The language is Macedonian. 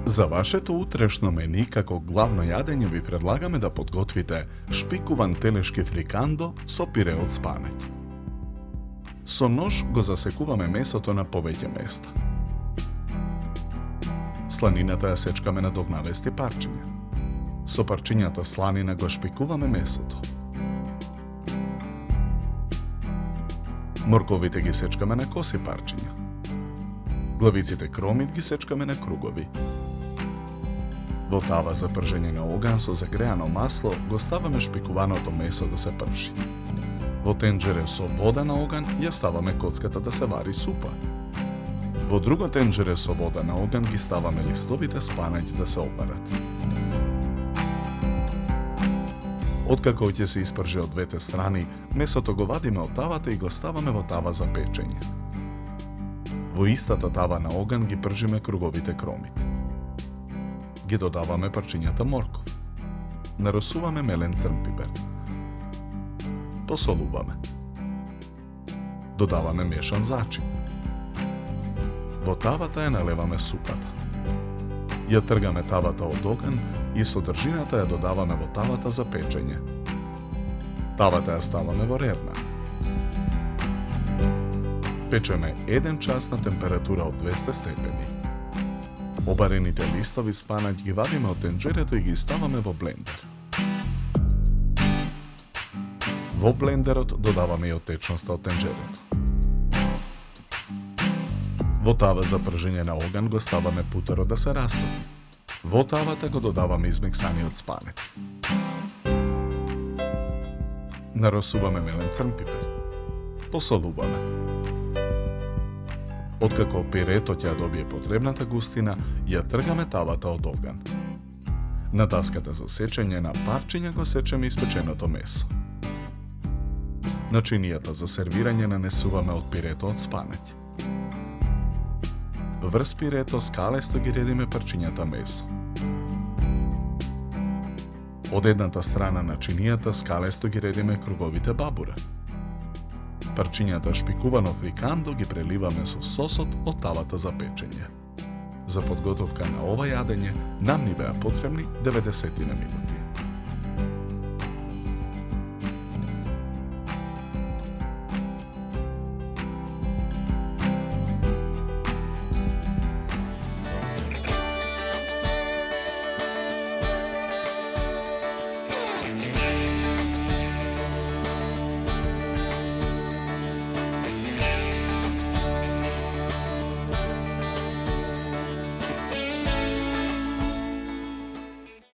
Za vašето утрешно мени како главно јадење ви предлагаме да подготвите шпикуван телешки фрикандо со пире од спанеќ. Со нож го засекуваме месото на повеќе места. Сланината ја сечкаме на догнавести парчиња. Со парчињата сланина го шпикуваме месото. Морковите ги сечкаме на коси парчиња. Главиците кромит ги сечкаме на кругови. Во тава за пржење на оган со загреано масло го ставаме шпикуваното месо да се пржи. Во тенџере со вода на оган ја ставаме коцката да се вари супа. Во друго тенџере со вода на оган ги ставаме листовите спанаќ да се опарат. Откако ќе се испржи од двете страни, месото го вадиме од тавата и го ставаме во тава за печење. Во истата тава на оган ги пржиме круговите кромит. Ги додаваме парчињата морков. Наросуваме мелен црн пипер. Посолуваме. Додаваме мешан зачин. Во тавата ја налеваме супата. Ја тргаме тавата од оган и содржината ја додаваме во тавата за печење. Тавата ја ставаме во рерна. Печеме 1 час на температура од 200 степени. Обарените листови спанаќ ги вадиме од тенџерето и ги ставаме во блендер. Во блендерот додаваме и од течноста од тенџерето. Во тава за пржење на оган го ставаме путерот да се растопи. Во тавата го додаваме измексаниот спанеќ. Наросуваме мелен црн пипер. Посолуваме. Откако пирето ќе добие потребната густина, ја тргаме тавата од оган. На даската за сечење на парчиња го сечеме испеченото месо. Начинијата за сервирање нанесуваме од пирето од спанеќ. Врз пирето скалесто ги редиме парчињата месо. Од едната страна на чинијата скалесто ги редиме круговите бабура. Парчињата шпикувано фрикандо ги преливаме со сосот од тавата за печење. За подготовка на ова јадење нам ни беа потребни 90 минути.